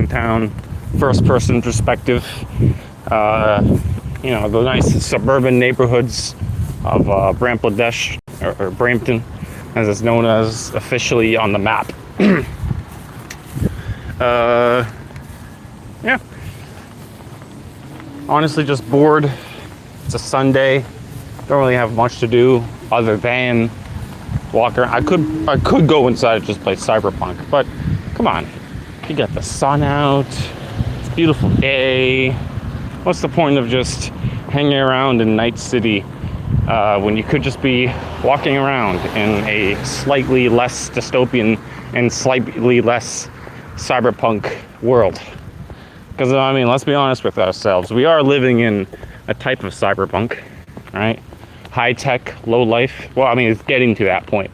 downtown, first-person perspective. You know, the nice suburban neighborhoods of Bangladesh, or Brampton, as it's known as officially on the map. Yeah. Honestly, just bored. It's a Sunday. Don't really have much to do other than walk around. I could go inside and just play Cyberpunk, but come on. You got the sun out. It's a beautiful day. What's the point of just hanging around in Night City when you could just be walking around in a slightly less dystopian and slightly less cyberpunk world? Because, I mean, let's be honest with ourselves. We are living in a type of cyberpunk, right? High tech, low life. Well, I mean, it's getting to that point,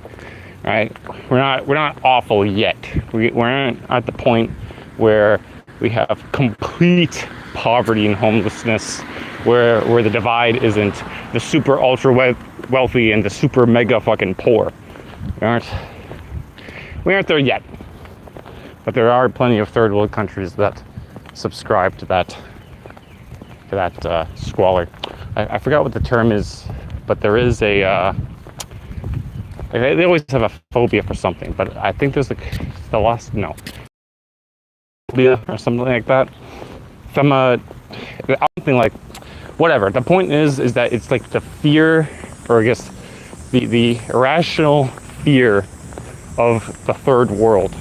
right? We're not awful yet. We aren't at the point where we have complete poverty and homelessness, where the divide isn't the super ultra wealthy and the super mega fucking poor. We aren't there yet. But there are plenty of third world countries that subscribe to that squalor. I forgot what the term is, but there is a they always have a phobia for something, but I think there's phobia or something like that. Something like, whatever. The point is that it's like the fear, or I guess the irrational fear of the third world,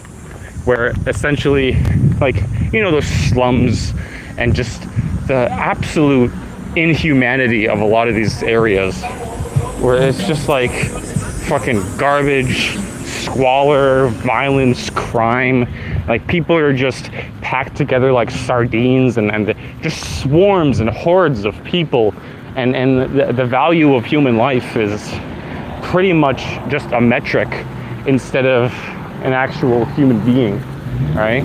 where essentially, like, you know, those slums and just the absolute inhumanity of a lot of these areas, where it's just like fucking garbage, squalor, violence, crime. Like, people are just packed together like sardines, and just swarms and hordes of people, and the value of human life is pretty much just a metric instead of an actual human being, right?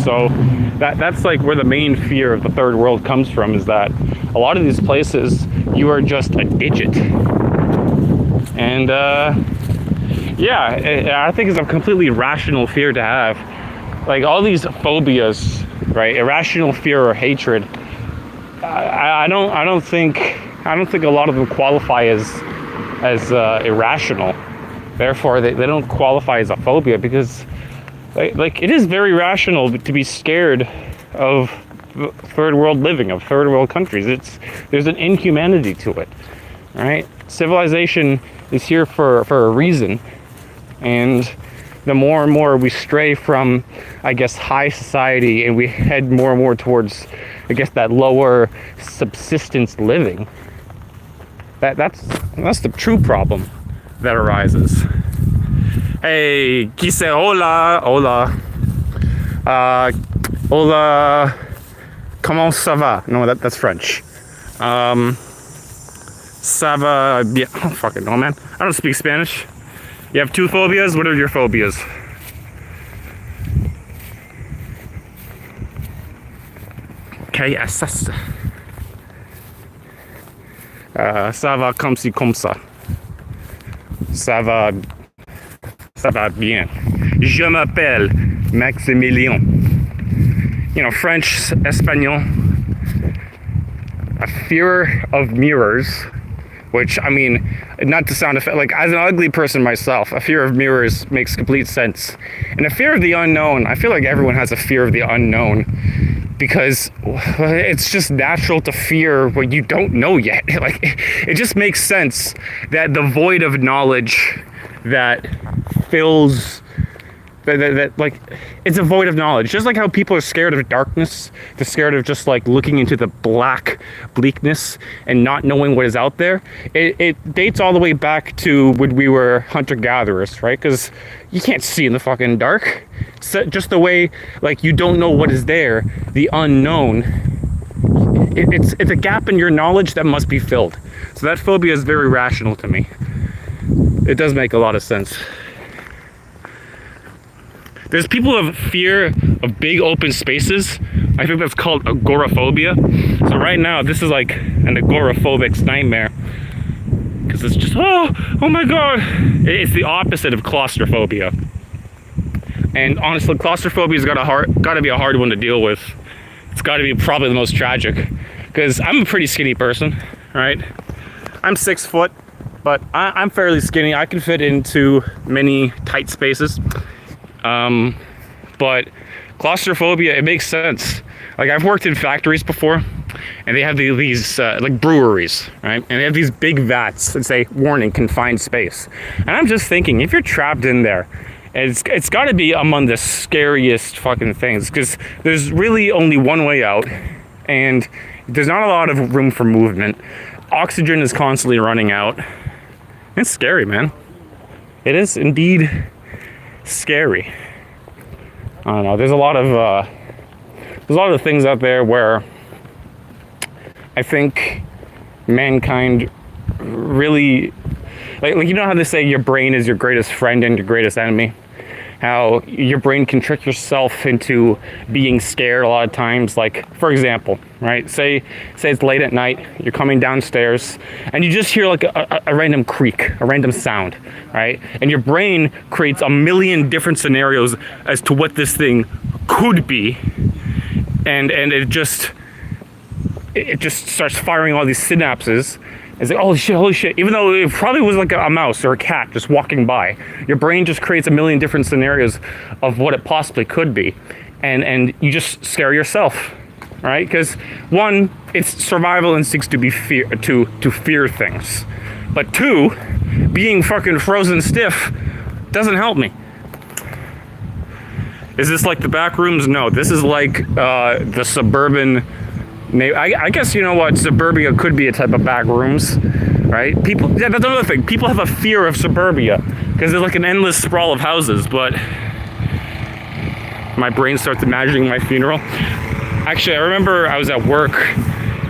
So that's like where the main fear of the third world comes from, is that a lot of these places, you are just a digit. And yeah, I think it's a completely rational fear to have. Like, all these phobias, right? Irrational fear or hatred. I don't think a lot of them qualify as irrational. Therefore, they don't qualify as a phobia, because like it is very rational to be scared of third world living, of third world countries. There's an inhumanity to it, right? Civilization is here for a reason, and the more and more we stray from, I guess, high society, and we head more and more towards, I guess, that lower subsistence living, that's the true problem that arises. Hey, quise hola, hola, comment ça va? No, that's French. Ça va bien. I don't fucking know, man. I don't speak Spanish. You have two phobias? What are your phobias? Okay, assess. Ça va comme ci, comme ça. Ça va bien. Je m'appelle Maximilien. You know, French, Espanol. A fear of mirrors, which, I mean, not to sound like, as an ugly person myself, a fear of mirrors makes complete sense. And a fear of the unknown, I feel like everyone has a fear of the unknown, because it's just natural to fear what you don't know yet. Like, it just makes sense that the void of knowledge that fills that like, it's a void of knowledge. Just like how people are scared of darkness, they're scared of just like looking into the black bleakness and not knowing what is out there. It dates all the way back to when we were hunter-gatherers, right? Because you can't see in the fucking dark. So just the way, like, you don't know what is there, the unknown. It's a gap in your knowledge that must be filled. So that phobia is very rational to me. It does make a lot of sense. There's people who have fear of big open spaces. I think that's called agoraphobia. So right now, this is like an agoraphobic's nightmare, because it's just, oh my God. It's the opposite of claustrophobia. And honestly, claustrophobia's gotta be a hard one to deal with. It's gotta be probably the most tragic, because I'm a pretty skinny person, right? I'm 6 foot, but I'm fairly skinny. I can fit into many tight spaces. But claustrophobia, it makes sense. Like, I've worked in factories before, and they have these like breweries, right? And they have these big vats that say, warning, confined space. And I'm just thinking, if you're trapped in there, it's got to be among the scariest fucking things, because there's really only one way out, and there's not a lot of room for movement. Oxygen is constantly running out. It's scary, man. It is indeed scary. I don't know. There's a lot of things out there where I think mankind really, like you know how they say your brain is your greatest friend and your greatest enemy? How your brain can trick yourself into being scared a lot of times. Like, for example, right? Say it's late at night, you're coming downstairs, and you just hear like a random creak, a random sound, right? And your brain creates a million different scenarios as to what this thing could be, and it just starts firing all these synapses. It's like, holy shit. Even though it probably was like a mouse or a cat just walking by, your brain just creates a million different scenarios of what it possibly could be. And you just scare yourself, right? Because one, it's survival instincts to fear things. But two, being fucking frozen stiff doesn't help me. Is this like the back rooms? No, this is like the suburban. I guess, you know what, suburbia could be a type of back rooms, right? People, yeah, that's another thing. People have a fear of suburbia because there's like an endless sprawl of houses, but my brain starts imagining my funeral. Actually, I remember I was at work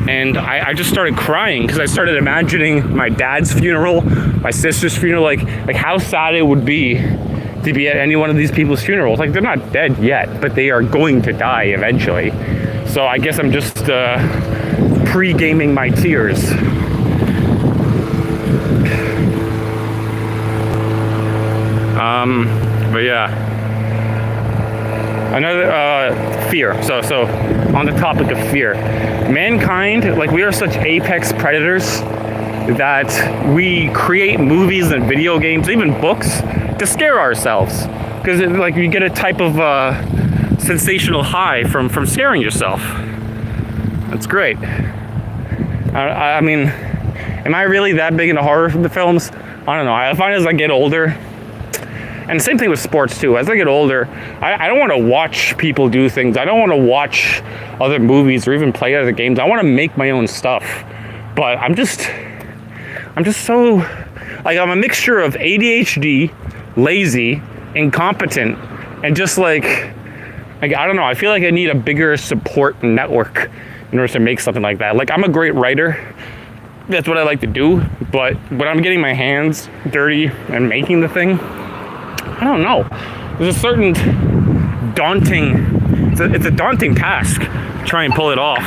and I just started crying because I started imagining my dad's funeral, my sister's funeral, like how sad it would be to be at any one of these people's funerals. Like, they're not dead yet, but they are going to die eventually. So I guess I'm just pre-gaming my tears. But yeah, another fear. So on the topic of fear, mankind, like, we are such apex predators that we create movies and video games, even books, to scare ourselves. Because like, you get a type of sensational high from scaring yourself. That's great. I mean, am I really that big into horror films? I don't know. I find as I get older, and the same thing with sports too, as I get older, I don't want to watch people do things. I don't want to watch other movies or even play other games. I want to make my own stuff. But I'm just so, like, I'm a mixture of ADHD, lazy, incompetent, and just like, I don't know, I feel like I need a bigger support network in order to make something like that. Like, I'm a great writer. That's what I like to do. But when I'm getting my hands dirty and making the thing, I don't know. There's a certain daunting, it's a daunting task to try and pull it off.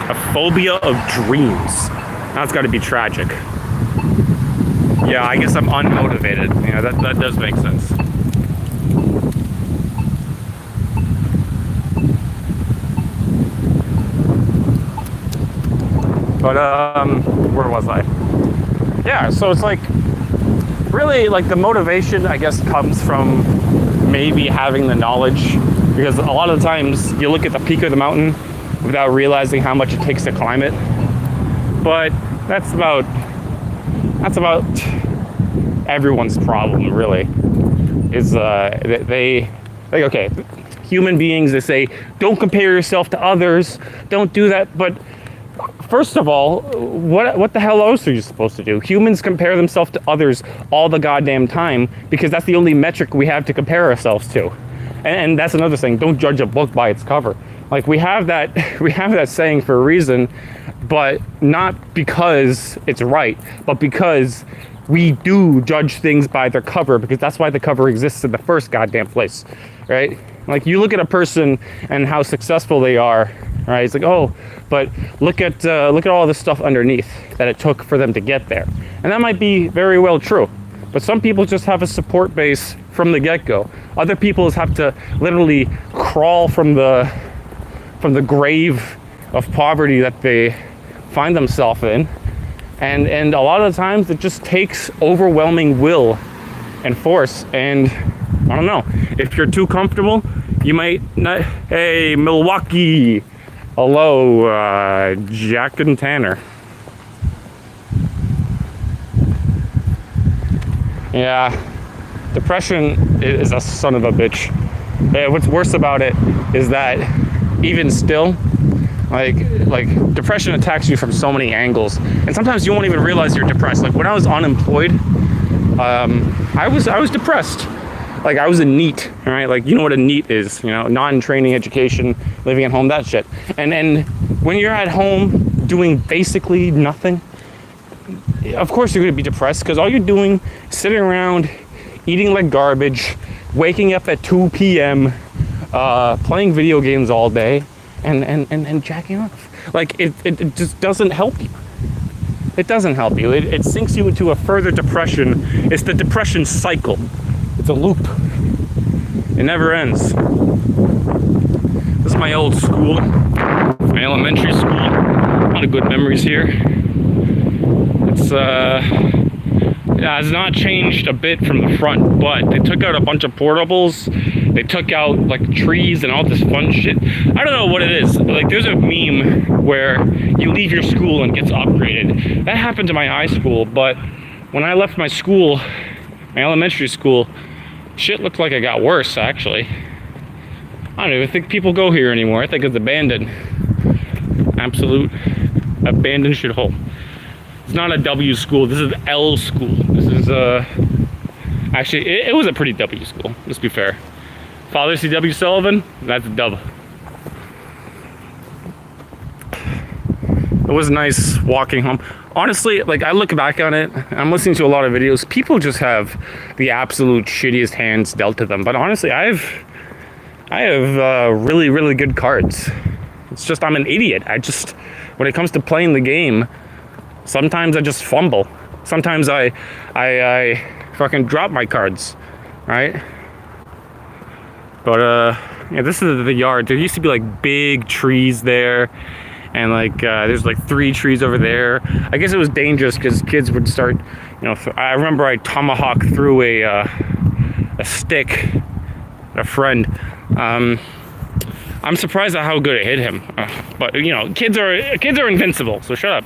A phobia of dreams. That's got to be tragic. Yeah, I guess I'm unmotivated. Yeah, that does make sense. But, where was I? Yeah, so it's like, really, like, the motivation, I guess, comes from maybe having the knowledge, because a lot of the times you look at the peak of the mountain without realizing how much it takes to climb it. But that's about everyone's problem, really. Is they like, okay, human beings, they say, don't compare yourself to others, don't do that. But first of all, what the hell else are you supposed to do? Humans compare themselves to others all the goddamn time because that's the only metric we have to compare ourselves to. And that's another thing. Don't judge a book by its cover. Like, we have that saying for a reason, but not because it's right, but because we do judge things by their cover, because that's why the cover exists in the first goddamn place, right? Like, you look at a person and how successful they are, right? It's like, oh, but look at all the stuff underneath that it took for them to get there. And that might be very well true. But some people just have a support base from the get-go. Other people have to literally crawl from the grave of poverty that they find themselves in. And a lot of the times it just takes overwhelming will and force. And I don't know, if you're too comfortable, you might not. Hey, Milwaukee. Hello, Jack and Tanner. Yeah, depression is a son of a bitch. What's worse about it is that even still, like depression attacks you from so many angles, and sometimes you won't even realize you're depressed. Like when I was unemployed, I was depressed. Like I was a NEET, right? Like you know what a NEET is, you know, non-training education, living at home, that shit. And when you're at home doing basically nothing, of course you're gonna be depressed because all you're doing is sitting around, eating like garbage, waking up at 2 p.m., playing video games all day, and jacking off. Like it just doesn't help you. It doesn't help you. It sinks you into a further depression. It's the depression cycle. It's a loop. It never ends. This is my old school, my elementary school. A lot of good memories here. It's has not changed a bit from the front, but they took out a bunch of portables. They took out like trees and all this fun shit. I don't know what it is. Like there's a meme where you leave your school and it gets upgraded. That happened to my high school, but when I left my school, my elementary school, shit looked like it got worse, actually. I don't even think people go here anymore. I think it's abandoned. Absolute abandoned shithole. It's not a W school. This is L school. This is, actually, it was a pretty W school, let's be fair. Father C.W. Sullivan, that's a dub. It was nice walking home. Honestly, like I look back on it, I'm listening to a lot of videos. People just have the absolute shittiest hands dealt to them. But honestly, I have really, really good cards. It's just I'm an idiot. When it comes to playing the game, sometimes I just fumble. Sometimes I fucking drop my cards, right? But yeah, this is the yard. There used to be like big trees there. And like there's like 3 trees over there. I guess it was dangerous because kids would start, you know. I remember I tomahawked through a stick at a friend. I'm surprised at how good it hit him. But you know, kids are invincible. So shut up.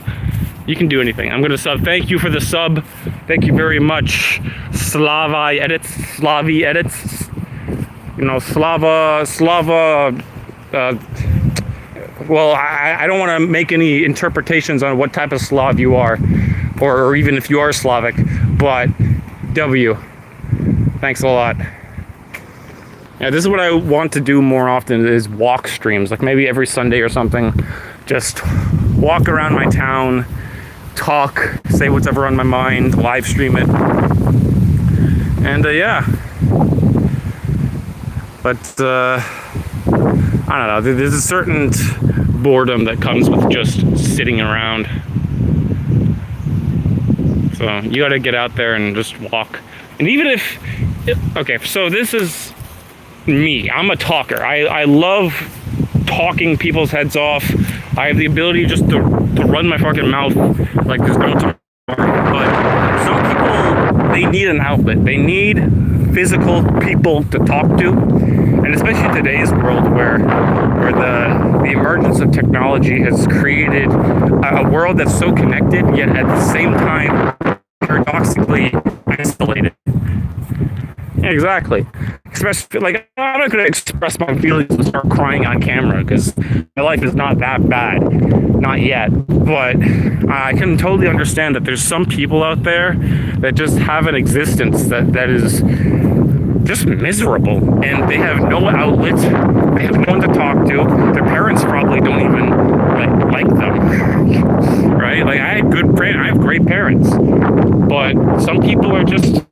You can do anything. I'm gonna sub. Thank you for the sub. Thank you very much. Slavi edits. You know, Slava. Well, I don't want to make any interpretations on what type of Slav you are, or even if you are Slavic, but W. Thanks a lot. Yeah, this is what I want to do more often is walk streams, like maybe every Sunday or something. Just walk around my town, talk, say what's ever on my mind, live stream it. And yeah. But I don't know, there's a certain boredom that comes with just sitting around. So you gotta get out there and just walk. And even if, okay, so this is me. I'm a talker. I love talking people's heads off. I have the ability just to run my fucking mouth like there's no tomorrow. But some people, they need an outlet. They need physical people to talk to. And especially in today's world where the emergence of technology has created a world that's so connected, yet at the same time paradoxically isolated. Yeah, exactly. Especially, like, I'm not going to express my feelings and start crying on camera because my life is not that bad. Not yet. But I can totally understand that there's some people out there that just have an existence that is just miserable, and they have no outlet. They have no one to talk to. Their parents probably don't even like them, right? Like I have great parents, but some people are just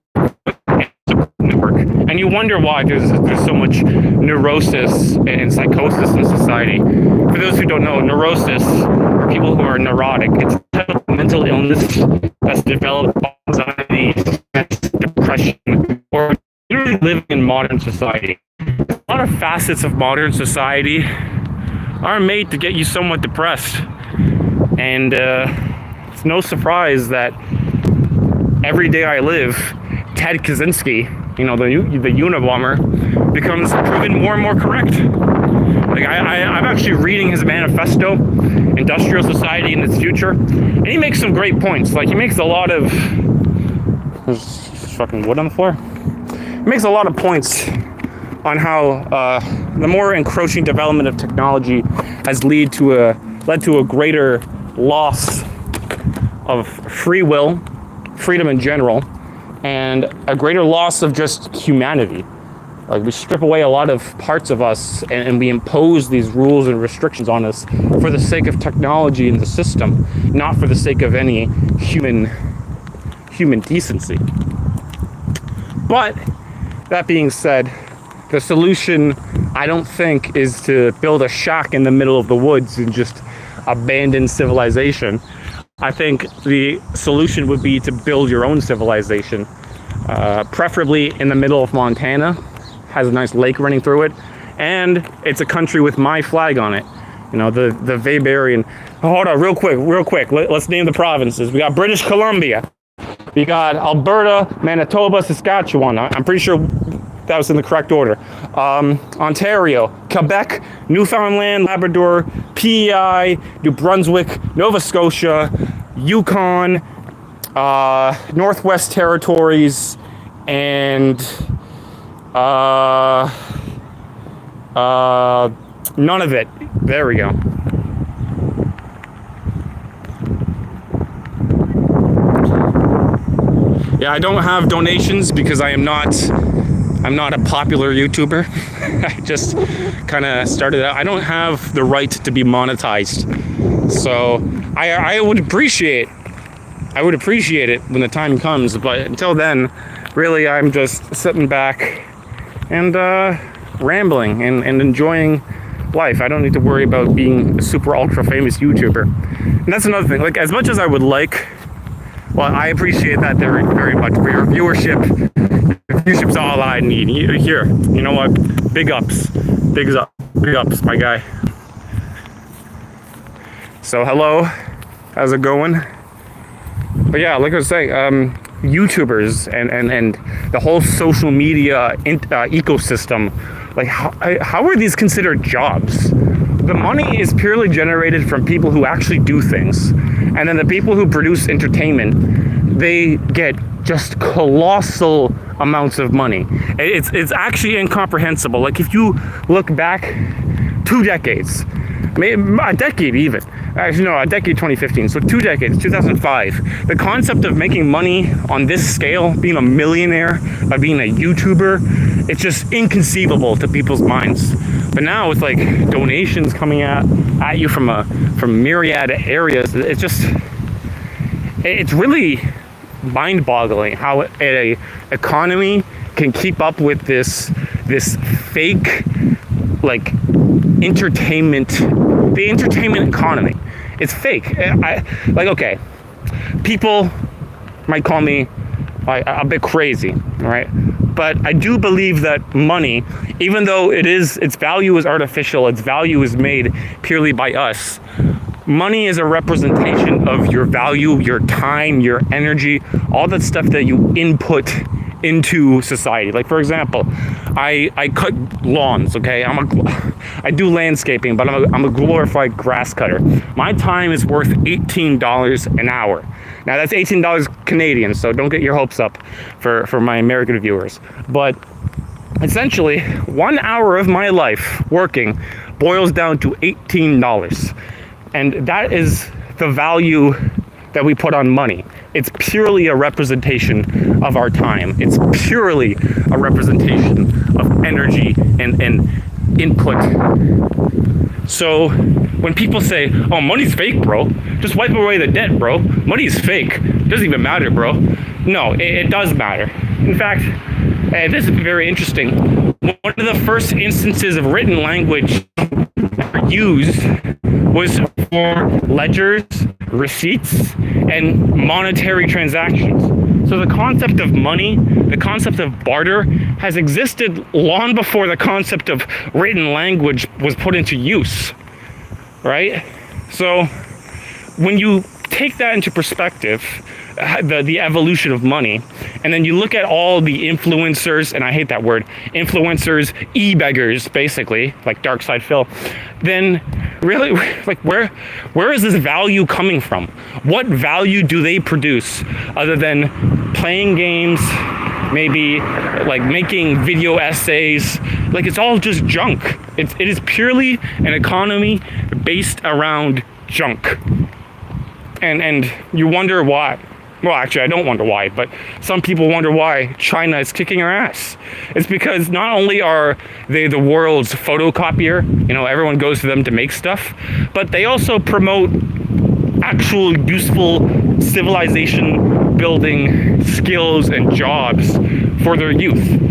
network, and you wonder why there's so much neurosis and psychosis in society. For those who don't know, neurosis, or people who are neurotic, it's a mental illness that's developed anxiety, depression, or literally especially living in modern society. A lot of facets of modern society are made to get you somewhat depressed. And it's no surprise that every day I live, Ted Kaczynski, you know, the Unabomber, becomes proven more and more correct. Like I'm actually reading his manifesto, Industrial Society and Its Future, and he makes some great points. Like he makes a lot of... There's fucking wood on the floor. He makes a lot of points on how the more encroaching development of technology has led to a greater loss of free will, freedom in general, and a greater loss of just humanity. Like we strip away a lot of parts of us and we impose these rules and restrictions on us for the sake of technology and the system, not for the sake of any human decency. But that being said, the solution, I don't think, is to build a shack in the middle of the woods and just abandon civilization. I think the solution would be to build your own civilization, preferably in the middle of Montana. Has a nice lake running through it, and it's a country with my flag on it. You know, the Weberian. Hold on, real quick. Let's name the provinces. We got British Columbia. We got Alberta, Manitoba, Saskatchewan. I'm pretty sure that was in the correct order. Ontario, Quebec, Newfoundland, Labrador, PEI, New Brunswick, Nova Scotia, Yukon, Northwest Territories, and none of it. There we go. Yeah, I don't have donations because I'm not a popular YouTuber. I just kind of started out. I don't have the right to be monetized. So I would appreciate it when the time comes, but until then, really I'm just sitting back and rambling and enjoying life. I don't need to worry about being a super ultra famous YouTuber. And that's another thing. Like, as much as I would like, well, I appreciate that very, very much for your viewership. Viewership's all I need. Here, you know what? Big ups, my guy. So hello, how's it going? But yeah, like I was saying, YouTubers and the whole social media ecosystem, like how are these considered jobs? The money is purely generated from people who actually do things, and then the people who produce entertainment, they get just colossal amounts of money. It's actually incomprehensible. Like if you look back 2 decades, maybe a decade even. Actually, no, a decade, 2015. So 2 decades, 2005. The concept of making money on this scale, being a millionaire by being a YouTuber, it's just inconceivable to people's minds. But now with like donations coming at you from myriad areas, it's really mind-boggling how a economy can keep up with this fake like entertainment, the entertainment economy. It's fake. Okay, people might call me a bit crazy, right? But I do believe that money, even though its value is artificial, its value is made purely by us. Money is a representation of your value, your time, your energy, all that stuff that you input into society. Like, for example, I cut lawns, okay? I do landscaping, but I'm a glorified grass cutter. My time is worth $18 an hour. Now, that's $18 Canadian, so don't get your hopes up for my American viewers. But essentially, 1 hour of my life working boils down to $18. And that is the value that we put on money. It's purely a representation of our time. It's purely a representation of energy and input. So when people say, oh, money's fake, bro, just wipe away the debt, bro. Money's fake. It doesn't even matter, bro. No, it does matter. In fact, this is very interesting. One of the first instances of written language used was for ledgers, receipts, and monetary transactions. So the concept of money, the concept of barter, has existed long before the concept of written language was put into use, right? So when you take that into perspective, the evolution of money, and then you look at all the influencers, and I hate that word, influencers, e-beggars, basically, like Dark Side Phil, then really, like, where is this value coming from? What value do they produce other than playing games, maybe like making video essays? Like, it's all just junk. It is purely an economy based around junk. And you wonder why. Well, actually, I don't wonder why, but some people wonder why China is kicking our ass. It's because not only are they the world's photocopier, everyone goes to them to make stuff, but they also promote actual useful civilization building skills and jobs for their youth.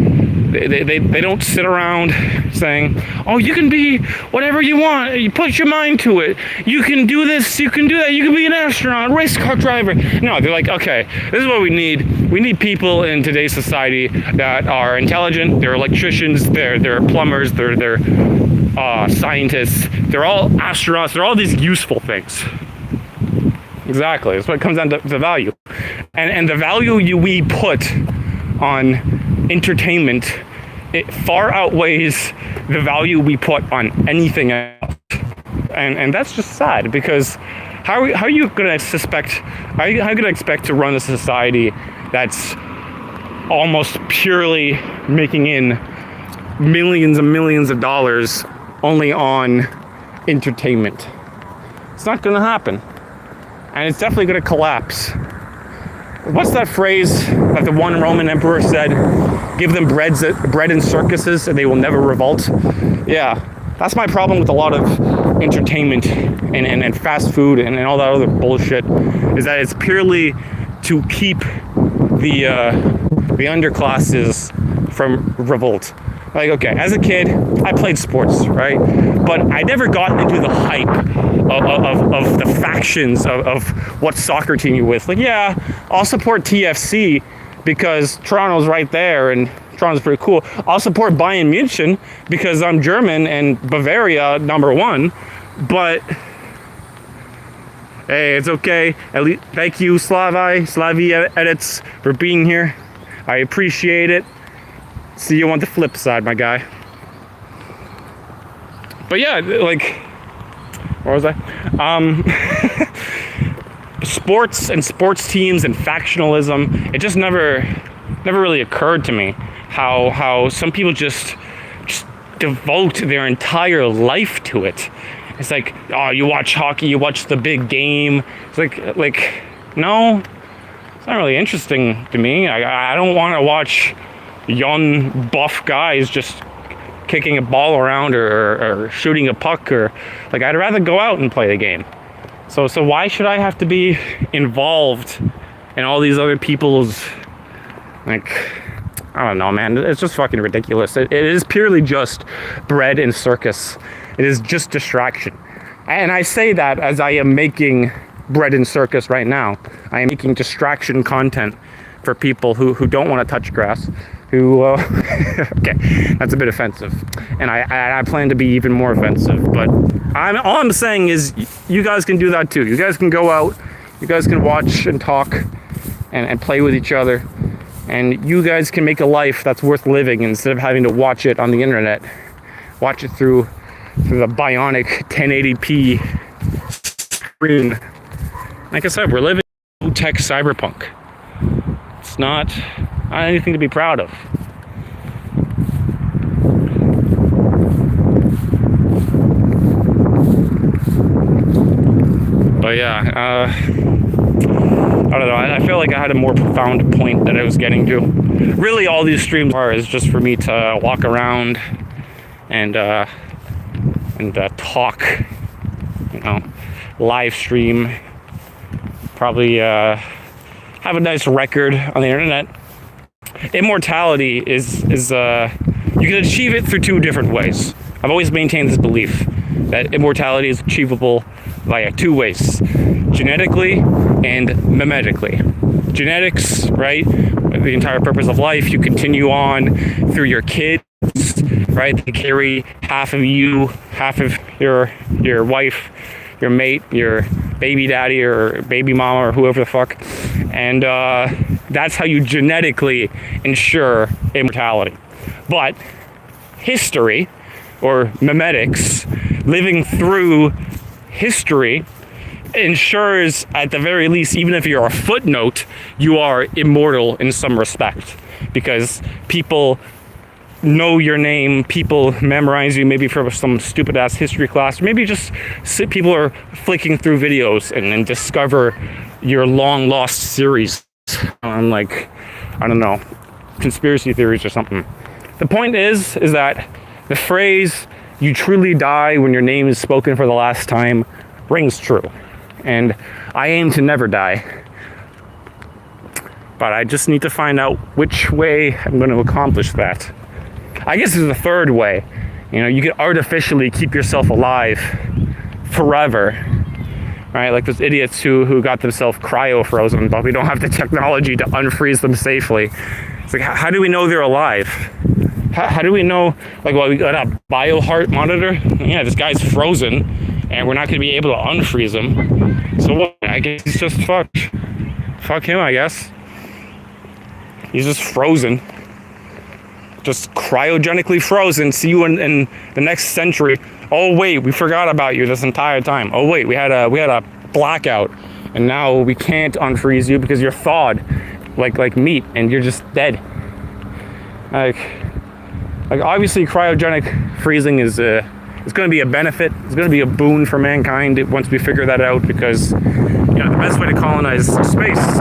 They don't sit around saying, oh, you can be whatever you want. You put your mind to it. You can do this. You can do that. You can be an astronaut, race car driver. No, they're like, okay, this is what we need. We need people in today's society that are intelligent. They're electricians. They're plumbers. They're scientists. They're all astronauts. They're all these useful things. Exactly. That's what it comes down to value. And the value we put on entertainment, it far outweighs the value we put on anything else, and that's just sad, because how are you gonna expect to run a society that's almost purely making in millions and millions of dollars only on entertainment? It's not gonna happen, and it's definitely gonna collapse. What's that phrase that the one Roman emperor said? Give them bread and circuses and they will never revolt. Yeah, that's my problem with a lot of entertainment and fast food and all that other bullshit, is that it's purely to keep the underclasses from revolt. Like, okay, as a kid, I played sports, right? But I never got into the hype of the factions of what soccer team you're with. Like, yeah, I'll support TFC because Toronto's right there and Toronto's pretty cool. I'll support Bayern München because I'm German and Bavaria #1. But hey, it's okay. At least, thank you, Slavi Edits, for being here. I appreciate it. See you on the flip side, my guy. But yeah, like, where was I? Sports and sports teams and factionalism, it just never really occurred to me how some people just devote their entire life to it. It's like, oh, you watch hockey, you watch the big game. It's like no, it's not really interesting to me. I don't want to watch young buff guys just kicking a ball around or shooting a puck, or like, I'd rather go out and play the game. So why should I have to be involved in all these other people's, like, I don't know, man. It's just fucking ridiculous. It is purely just bread and circus. It is just distraction. And I say that as I am making bread and circus right now. I am making distraction content for people who don't want to touch grass, who, okay, that's a bit offensive. And I plan to be even more offensive, but all I'm saying is you guys can do that too. You guys can go out, you guys can watch and talk and play with each other, and you guys can make a life that's worth living instead of having to watch it on the internet. Watch it through the bionic 1080p screen. Like I said, we're living in tech cyberpunk. It's not anything to be proud of. But yeah, I don't know. I feel like I had a more profound point that I was getting to. Really, all these streams are is just for me to walk around and talk. Live stream. Probably have a nice record on the internet. Immortality is you can achieve it through two different ways. I've always maintained this belief that immortality is achievable via two ways: genetically and memetically. genetics, right? The entire purpose of life. You continue on through your kids, right? They carry half of you, half of your wife, your mate, your baby daddy or baby mama or whoever the fuck. And that's how you genetically ensure immortality. But history, or memetics, living through history, ensures, at the very least, even if you're a footnote, you are immortal in some respect, because people know your name, people memorize you, maybe from some stupid ass history class, maybe just people are flicking through videos and discover your long lost series on, like, I don't know, conspiracy theories or something. The point is that the phrase "you truly die when your name is spoken for the last time" rings true. And I aim to never die. But I just need to find out which way I'm going to accomplish that. I guess there's a third way. You know, you could artificially keep yourself alive forever. Right? Like those idiots who got themselves cryo-frozen, but we don't have the technology to unfreeze them safely. It's like, how do we know they're alive? How do we know, like, well, we got a bio-heart monitor? Yeah, this guy's frozen, and we're not going to be able to unfreeze him. So what? I guess he's just fucked. Fuck him, I guess. He's just frozen. Just cryogenically frozen. See you in the next century. Oh wait, we forgot about you this entire time. Oh wait, we had a blackout, and now we can't unfreeze you because you're thawed like meat, and you're just dead. Like obviously, cryogenic freezing is it's going to be a benefit. It's going to be a boon for mankind once we figure that out, because the best way to colonize space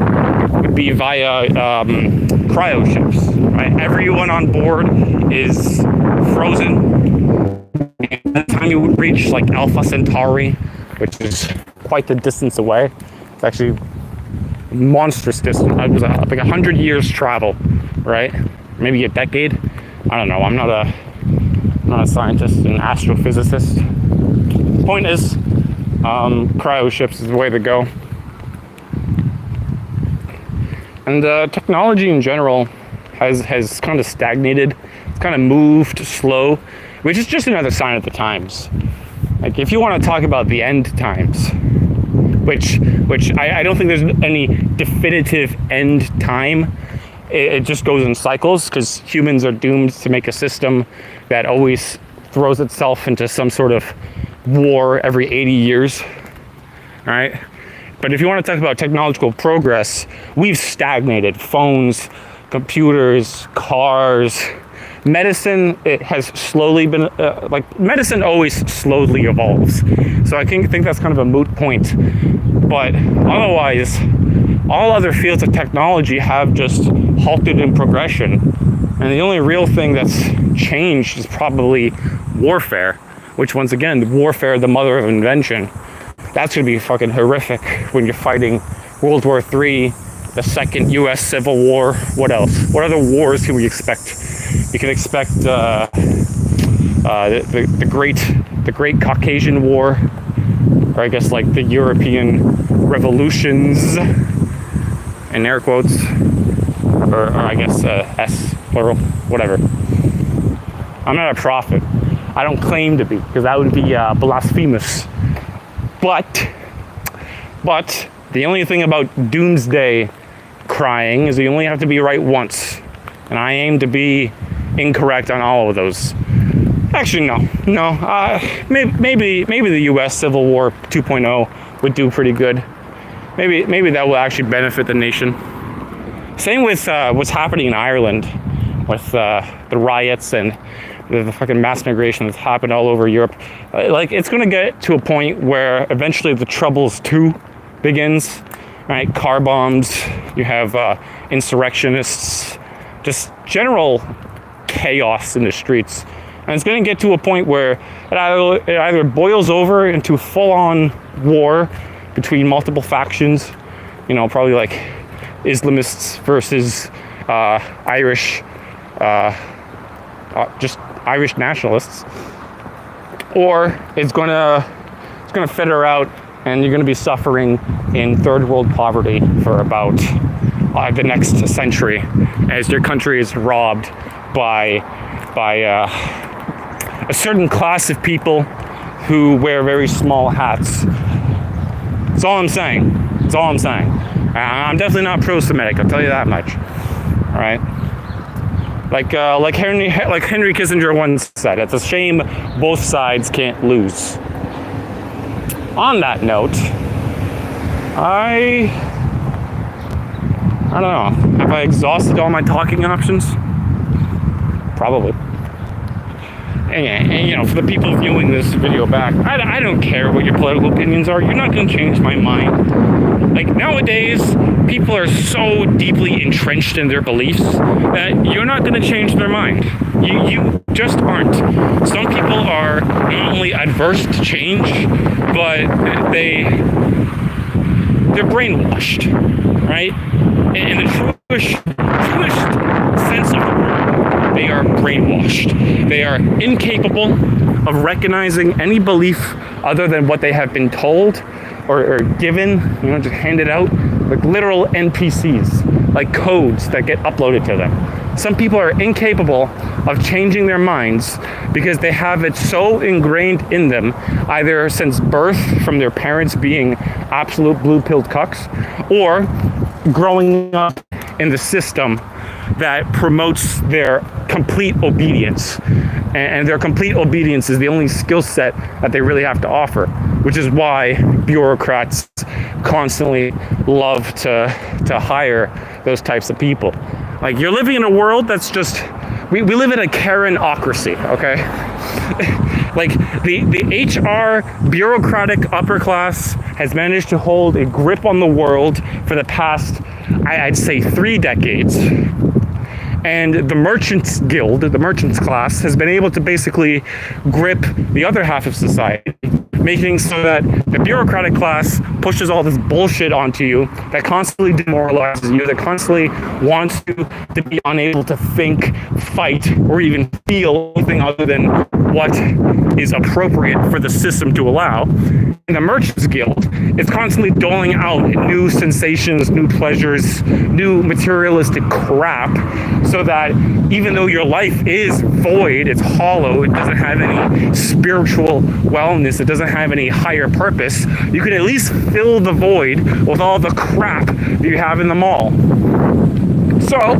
would be via cryo ships. Right? Everyone on board is frozen. And by the time you reach like Alpha Centauri, which is quite the distance away, it's actually a monstrous distance. It was like 100 years travel, right? Maybe a decade. I don't know. I'm not a scientist, an astrophysicist. Point is, cryo ships is the way to go. And technology in general has kind of stagnated. It's kind of moved slow, which is just another sign of the times. Like, if you want to talk about the end times, which I don't think there's any definitive end time. It just goes in cycles, because humans are doomed to make a system that always throws itself into some sort of war every 80 years, right? But if you want to talk about technological progress, we've stagnated. Phones, computers, cars, medicine, it has slowly been, medicine always slowly evolves. So I think that's kind of a moot point. But otherwise, all other fields of technology have just halted in progression. And the only real thing that's changed is probably warfare, which, once again, warfare, the mother of invention. That's going to be fucking horrific when you're fighting World War III, the second U.S. Civil War. What else? What other wars can we expect? You can expect the Great Caucasian War, or I guess like the European revolutions, in air quotes, or I guess S plural, whatever. I'm not a prophet. I don't claim to be, because that would be blasphemous. But the only thing about doomsday crying is you only have to be right once, and I aim to be incorrect on all of those. Actually, no. Maybe the U.S. Civil War 2.0 would do pretty good. Maybe that will actually benefit the nation. Same with what's happening in Ireland, with the riots and the fucking mass migration that's happened all over Europe. It's going to get to a point where eventually the Troubles 2 begins, right? Car bombs, you have insurrectionists, just general chaos in the streets. And it's going to get to a point where it either boils over into full-on war between multiple factions, probably like Islamists versus Irish, just Irish nationalists, or it's gonna fitter out, and you're gonna be suffering in third world poverty for about the next century, as your country is robbed by a certain class of people who wear very small hats. That's all I'm saying. That's all I'm saying. I'm definitely not pro-Semitic, I'll tell you that much. All right? Like Henry Kissinger once said, it's a shame both sides can't lose. On that note, I don't know. Have I exhausted all my talking options? Probably. And you know, for the people viewing this video back, I don't care what your political opinions are. You're not going to change my mind. Like, nowadays, people are so deeply entrenched in their beliefs that you're not going to change their mind. You just aren't. Some people are not only adverse to change, but they're brainwashed, right? In the truest sense of the word, they are brainwashed. They are incapable of recognizing any belief other than what they have been told or given, you know, just handed out, like literal NPCs, like codes that get uploaded to them. Some people are incapable of changing their minds because they have it so ingrained in them, either since birth from their parents being absolute blue-pilled cucks, or growing up in the system that promotes their complete obedience. And their complete obedience is the only skill set that they really have to offer, which is why bureaucrats constantly love to hire those types of people. Like, you're living in a world that's just, we live in a Karenocracy, okay? Like, the HR bureaucratic upper class has managed to hold a grip on the world for the past, I'd say, 3 decades. And the merchants guild, the merchants class, has been able to basically grip the other half of society, making so that the bureaucratic class pushes all this bullshit onto you that constantly demoralizes you, that constantly wants you to be unable to think, fight, or even feel anything other than what is appropriate for the system to allow. And the Merchants Guild is constantly doling out new sensations, new pleasures, new materialistic crap, so that even though your life is void, it's hollow, it doesn't have any spiritual wellness, it doesn't have any higher purpose, you can at least fill the void with all the crap that you have in the mall. So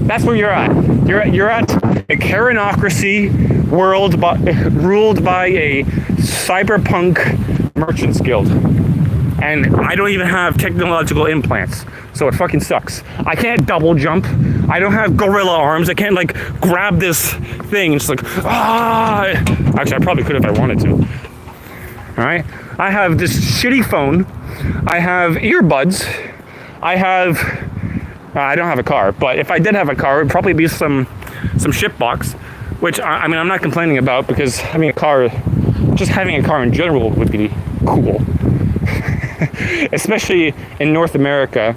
that's where you're at. You're at a Karenocracy world ruled by a cyberpunk Merchants Guild. And I don't even have technological implants, so it fucking sucks. I can't double jump. I don't have gorilla arms. I can't, like, grab this thing and just, like, ah. Actually, I probably could if I wanted to. All right? I have this shitty phone. I have earbuds. I don't have a car, but if I did have a car, it would probably be some shitbox, which, I mean, I'm not complaining about, because having a car, just having a car in general would be cool. Especially in North America,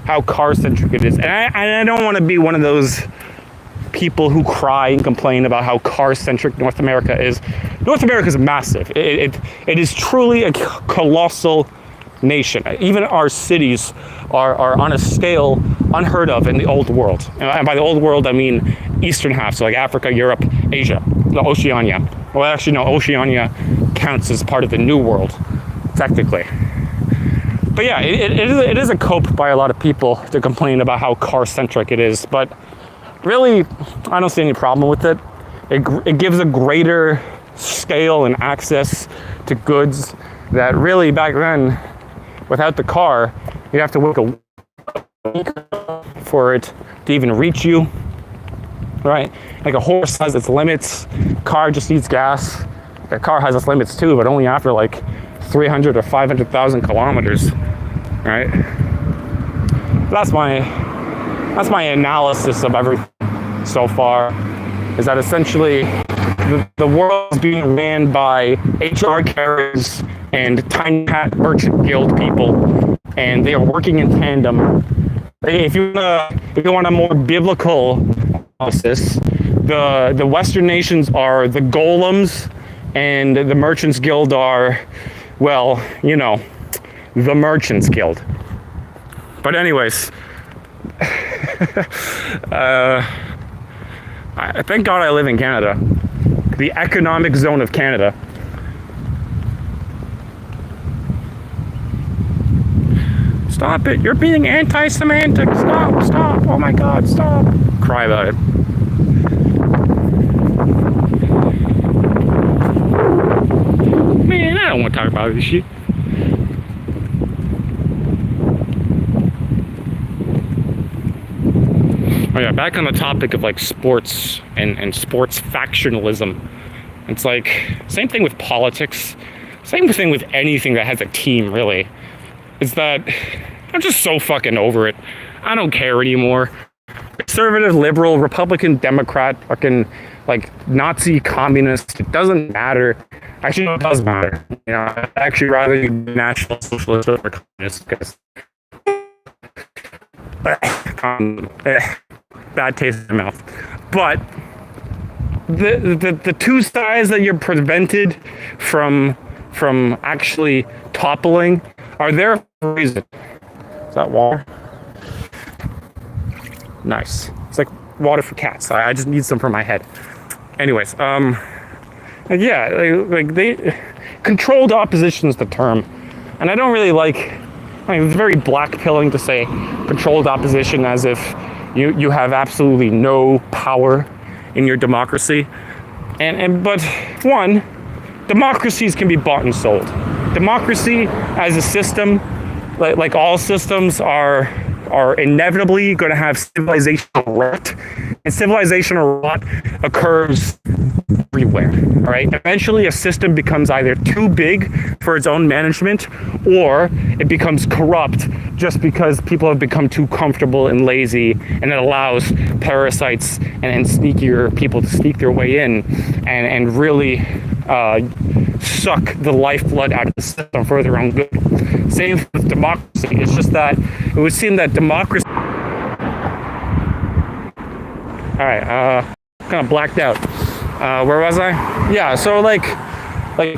how car-centric it is. And I don't want to be one of those people who cry and complain about how car-centric North America is. North America is massive. It is truly a colossal nation. Even our cities are on a scale unheard of in the old world. And by the old world, I mean eastern half, so like Africa, Europe, Asia, Oceania. Well, actually, no, Oceania counts as part of the New World, technically. But yeah, it is a cope by a lot of people to complain about how car-centric it is, but really, I don't see any problem with it. It gives a greater scale and access to goods that really, back then, without the car, you'd have to wait a week for it to even reach you, right? Like a horse has its limits, car just needs gas. A car has its limits too, but only after like 300 or 500,000 kilometers, right? That's my analysis of everything so far, is that essentially the world is being ran by HR Karens and tiny hat merchant guild people, and they are working in tandem. If you want a more biblical analysis, the Western nations are the golems, and the Merchants Guild are, well, you know, the Merchants Guild. But anyways, Thank God I live in Canada, the economic zone of Canada. Stop it! You're being anti-Semitic. Stop! Oh my God! Stop! Cry about it. Man, I don't want to talk about this shit. Oh yeah, back on the topic of like sports and sports factionalism. It's like, same thing with politics, same thing with anything that has a team, really. Is that I'm just so fucking over it. I don't care anymore. Conservative, liberal, Republican, Democrat, fucking like Nazi, communist, it doesn't matter. Actually, no, it does matter. You know, I'd actually rather you be National Socialist or Communist, because bad taste in the mouth. But the two sides that you're prevented from actually toppling are there for a reason. Is that water? Nice. It's like water for cats. I just need some for my head. Anyways, yeah, like they controlled opposition is the term, and I don't really like. I mean, it's very black-pilling to say controlled opposition as if you have absolutely no power in your democracy. But one, democracies can be bought and sold. Democracy as a system, like all systems, are inevitably going to have civilizational rot, and civilizational rot occurs everywhere. All right. Eventually, a system becomes either too big for its own management, or it becomes corrupt just because people have become too comfortable and lazy, and it allows parasites and sneakier people to sneak their way in and really suck the lifeblood out of the system for their own good. Same with democracy. It's just that it would seem that democracy. All right, kind of blacked out. Where was I? Yeah, so like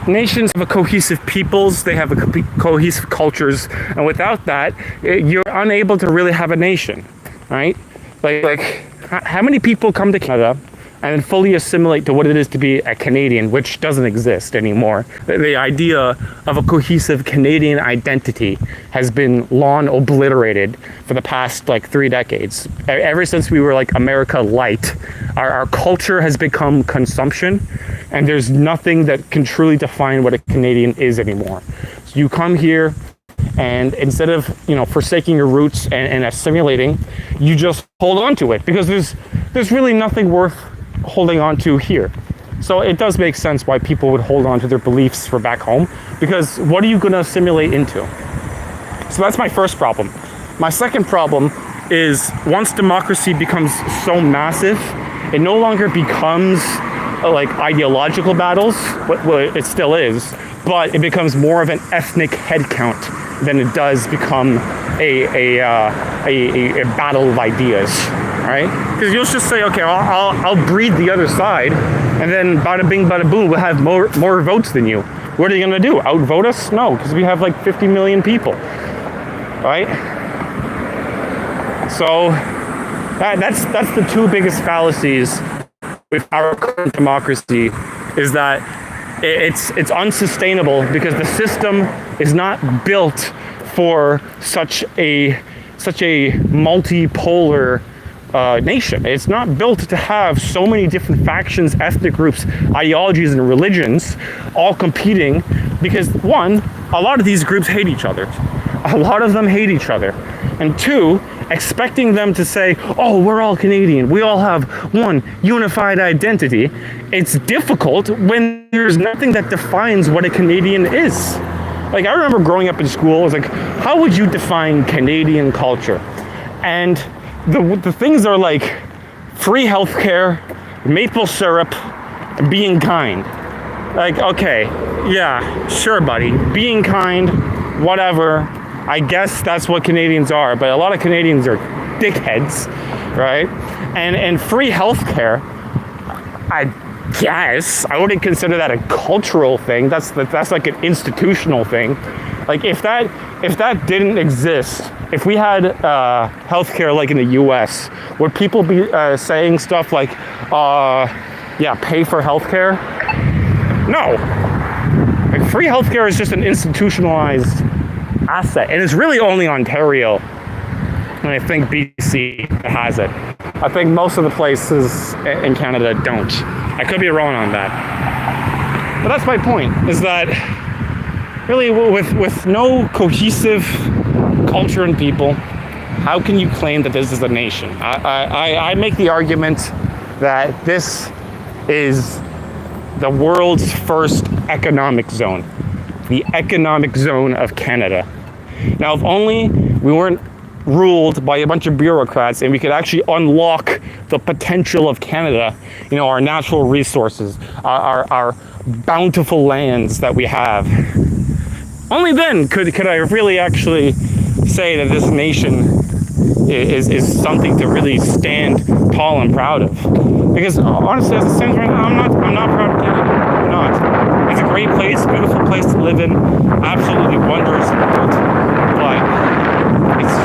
nations have a cohesive peoples, they have a cohesive cultures, and without that, you're unable to really have a nation, right? Like how many people come to Canada and then fully assimilate to what it is to be a Canadian, which doesn't exist anymore. The idea of a cohesive Canadian identity has been long obliterated for the past like 3 decades. Ever since we were like America Light, our culture has become consumption, and there's nothing that can truly define what a Canadian is anymore. So you come here, and instead of forsaking your roots and assimilating, you just hold on to it, because there's really nothing worth holding on to here. So it does make sense why people would hold on to their beliefs for back home, because what are you going to assimilate into? So that's my first problem. My second problem is, once democracy becomes so massive, it no longer becomes like ideological battles. Well, it still is, but it becomes more of an ethnic headcount than it does become a battle of ideas. Right? Because you'll just say, okay, I'll breed the other side, and then bada bing, bada boom, we'll have more votes than you. What are you going to do? Outvote us? No, because we have like 50 million people. Right? So that's the two biggest fallacies with our current democracy, is that it's unsustainable, because the system is not built for such a multipolar nation. It's not built to have so many different factions, ethnic groups, ideologies, and religions all competing, because one, a lot of these groups hate each other. A lot of them hate each other. And two, expecting them to say, oh, we're all Canadian, we all have one unified identity, it's difficult when there's nothing that defines what a Canadian is. Like, I remember growing up in school, I was like, how would you define Canadian culture? And the things are like free healthcare, maple syrup, and being kind. Like, okay, yeah, sure, buddy, being kind, whatever. I guess that's what Canadians are, but a lot of Canadians are dickheads, right? And free healthcare, I guess I wouldn't consider that a cultural thing. That's like an institutional thing. Like, if that if that didn't exist, if we had healthcare like in the U.S., would people be saying stuff like, yeah, pay for healthcare? No. Like, free healthcare is just an institutionalized asset, and it's really only Ontario, and I think BC has it. I think most of the places in Canada don't. I could be wrong on that. But that's my point, is that really with no cohesive culture and people, how can you claim that this is a nation? I make the argument that this is the world's first economic zone, the economic zone of Canada. Now, if only we weren't ruled by a bunch of bureaucrats and we could actually unlock the potential of Canada, you know, our natural resources, our bountiful lands that we have. Only then could I really actually say that this nation is something to really stand tall and proud of. Because honestly, as it stands right now, I'm not proud of Canada. I'm not. It's a great place, beautiful place to live in, absolutely wondrous world, but it's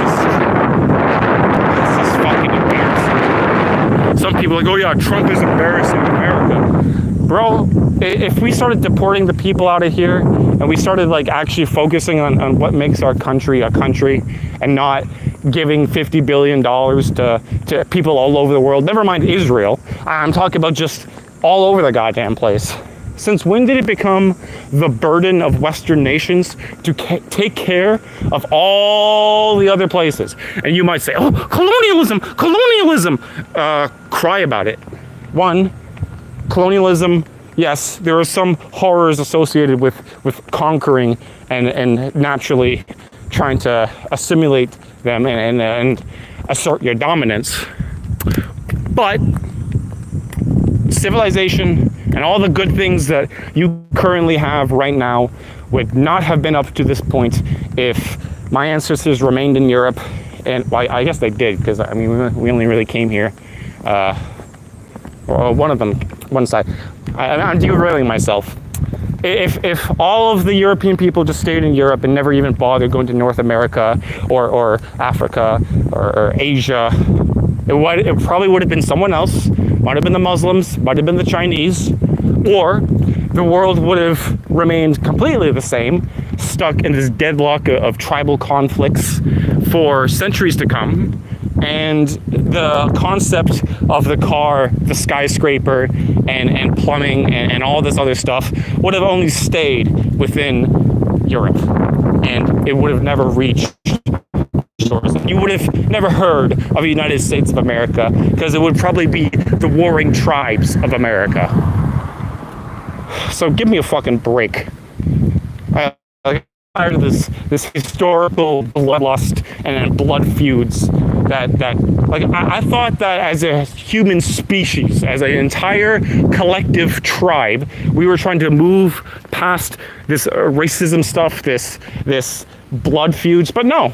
just fucking embarrassing. Some people are like, oh yeah, Trump is embarrassing America. Bro, if we started deporting the people out of here and we started like actually focusing on what makes our country a country and not giving $50 billion to people all over the world, never mind Israel, I'm talking about just all over the goddamn place. Since when did it become the burden of Western nations to take care of all the other places? And you might say, oh, colonialism. Cry about it. One, colonialism, yes, there are some horrors associated with conquering and naturally trying to assimilate them and assert your dominance. But civilization and all the good things that you currently have right now would not have been up to this point if my ancestors remained in Europe. And well, I guess they did, because I mean, we only really came here. Or one of them, one side. I'm derailing myself. If all of the European people just stayed in Europe and never even bothered going to North America or Africa or Asia, it probably would have been someone else. Might have been the Muslims, might have been the Chinese, or the world would have remained completely the same, stuck in this deadlock of tribal conflicts for centuries to come. And the concept of the car, the skyscraper, and plumbing, and all this other stuff would have only stayed within Europe. And it would have never reached shores. You would have never heard of the United States of America, because it would probably be the warring tribes of America. So give me a fucking break. I'm tired of this historical bloodlust and blood feuds that like I thought that as a human species, as an entire collective tribe, we were trying to move past this racism stuff, this blood feuds, but no,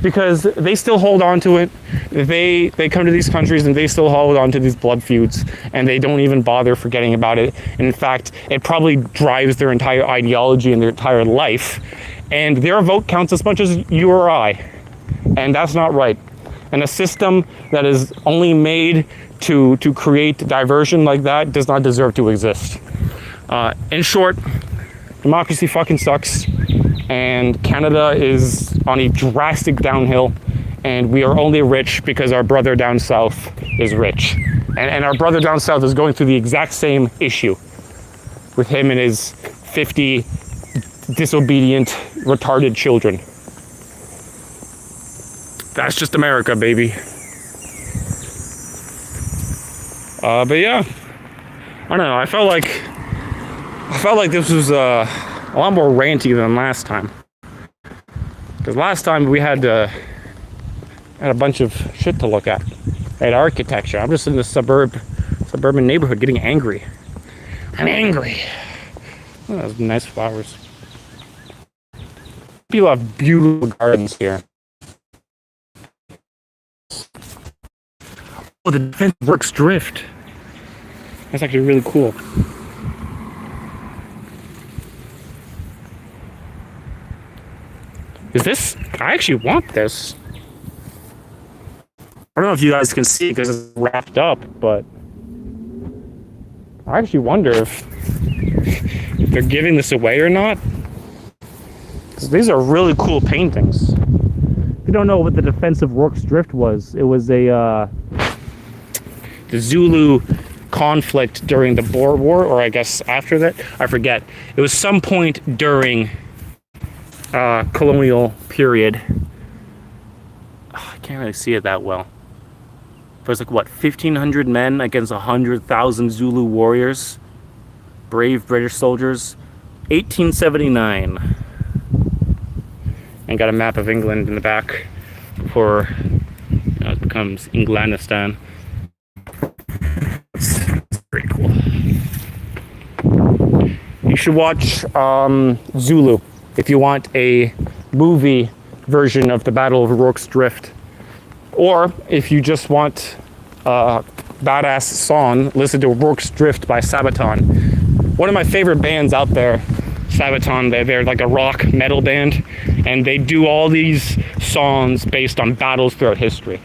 because they still hold on to it. They come to these countries and they still hold on to these blood feuds, and they don't even bother forgetting about it. And in fact, it probably drives their entire ideology and their entire life, and their vote counts as much as you or I. And that's not right. And a system that is only made to create diversion like that does not deserve to exist. In short, democracy fucking sucks, and Canada is on a drastic downhill, and we are only rich because our brother down south is rich. And our brother down south is going through the exact same issue with him and his 50 disobedient, retarded children. That's just America, baby. But yeah, I don't know. I felt like this was a lot more ranty than last time. Because last time we had a bunch of shit to look at. I had architecture. I'm just in the suburban neighborhood getting angry. I'm angry. Oh, those nice flowers. People have beautiful gardens here. Oh, the defense works drift. That's actually really cool. Is this? I actually want this. I don't know if you guys can see because it's wrapped up, but I actually wonder if they're giving this away or not. Because these are really cool paintings. If you don't know what the Defense of Rorke's Drift was, it was the Zulu conflict during the Boer War, or I guess after that, I forget. It was some point during colonial period. Oh, I can't really see it that well. It was like, what, 1,500 men against 100,000 Zulu warriors, brave British soldiers, 1879. And got a map of England in the back before it becomes Englandistan. It's pretty cool. You should watch Zulu if you want a movie version of the Battle of Rorke's Drift. Or if you just want a badass song, listen to Rorke's Drift by Sabaton. One of my favorite bands out there, Sabaton. They're like a rock metal band, and they do all these songs based on battles throughout history.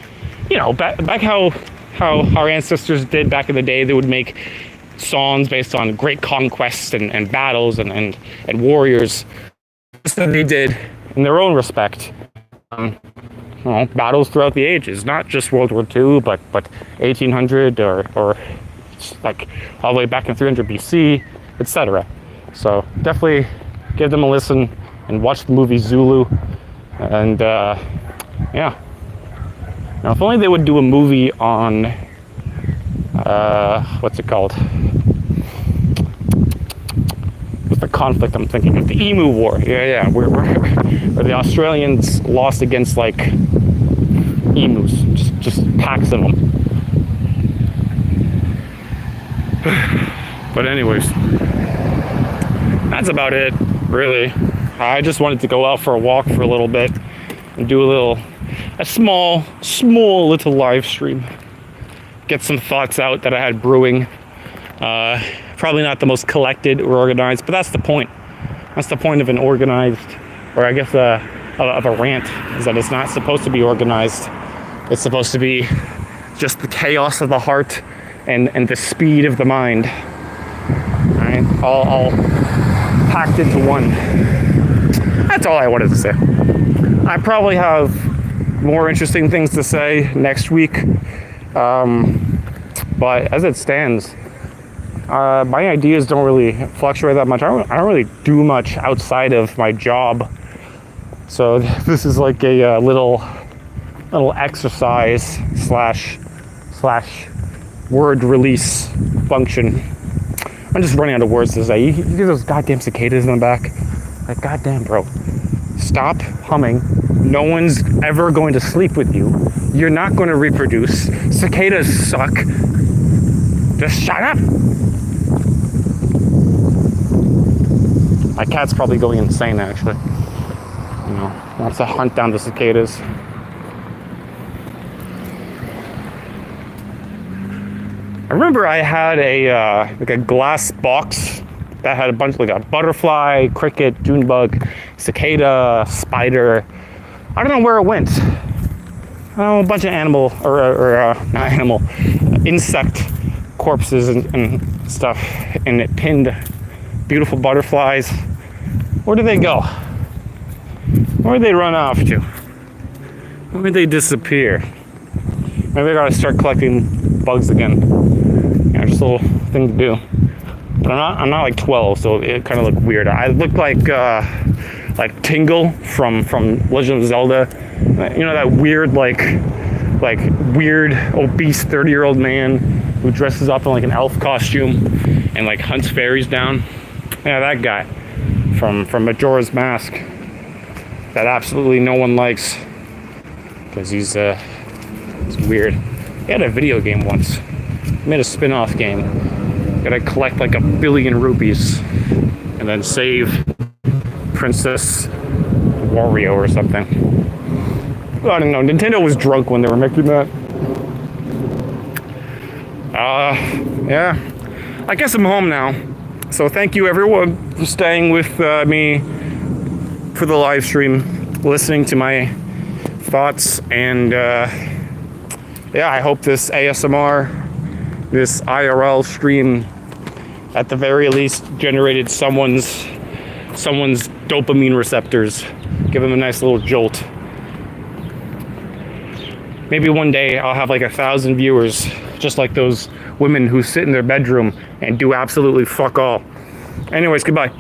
You know, back how our ancestors did back in the day. They would make songs based on great conquests and battles and warriors. So they did in their own respect. Battles throughout the ages, not just World War II, but 1800 or like all the way back in 300 BC, etc. So definitely give them a listen and watch the movie Zulu. And yeah, now if only they would do a movie on what's it called? What's the conflict I'm thinking of? The Emu War. Yeah, where the Australians lost against like emus, just packs of them. But anyways, that's about it, really. I just wanted to go out for a walk for a little bit and do a small little live stream. Get some thoughts out that I had brewing. Probably not the most collected or organized, but that's the point. That's the point of an organized, or I guess of a rant, is that it's not supposed to be organized. It's supposed to be just the chaos of the heart and the speed of the mind. All right, all packed into one. That's all I wanted to say. I probably have more interesting things to say next week, but as it stands, my ideas don't really fluctuate that much. I don't really do much outside of my job, so this is like a little exercise slash word release function. I'm just running out of words to say. You hear those goddamn cicadas in the back? Like, goddamn, bro. Stop humming. No one's ever going to sleep with you. You're not going to reproduce. Cicadas suck. Just shut up. My cat's probably going insane, actually. You know, wants to hunt down the cicadas. I remember I had a glass box that had a bunch, like a butterfly, cricket, June bug, cicada, spider. I don't know where it went. A bunch of insect corpses and stuff, and it pinned beautiful butterflies. Where did they go? Where did they run off to? Where did they disappear? Maybe I gotta start collecting bugs again. Just a little thing to do. But I'm not like 12, so it kind of looked weird. I look like Tingle from Legend of Zelda. You know, that weird like weird obese 30-year-old man who dresses up in like an elf costume and like hunts fairies down. Yeah, that guy from Majora's Mask. That absolutely no one likes because he's weird. He had a video game once. He made a spin-off game. You gotta collect like 1 billion rupees and then save Princess Wario or something. I don't know. Nintendo was drunk when they were making that. Yeah. I guess I'm home now. So thank you everyone for staying with me for the live stream. listening to my thoughts, and yeah, I hope this ASMR, this IRL stream, at the very least, generated someone's dopamine receptors. Give them a nice little jolt. Maybe one day I'll have like 1,000 viewers, just like those women who sit in their bedroom and do absolutely fuck all. Anyways, goodbye.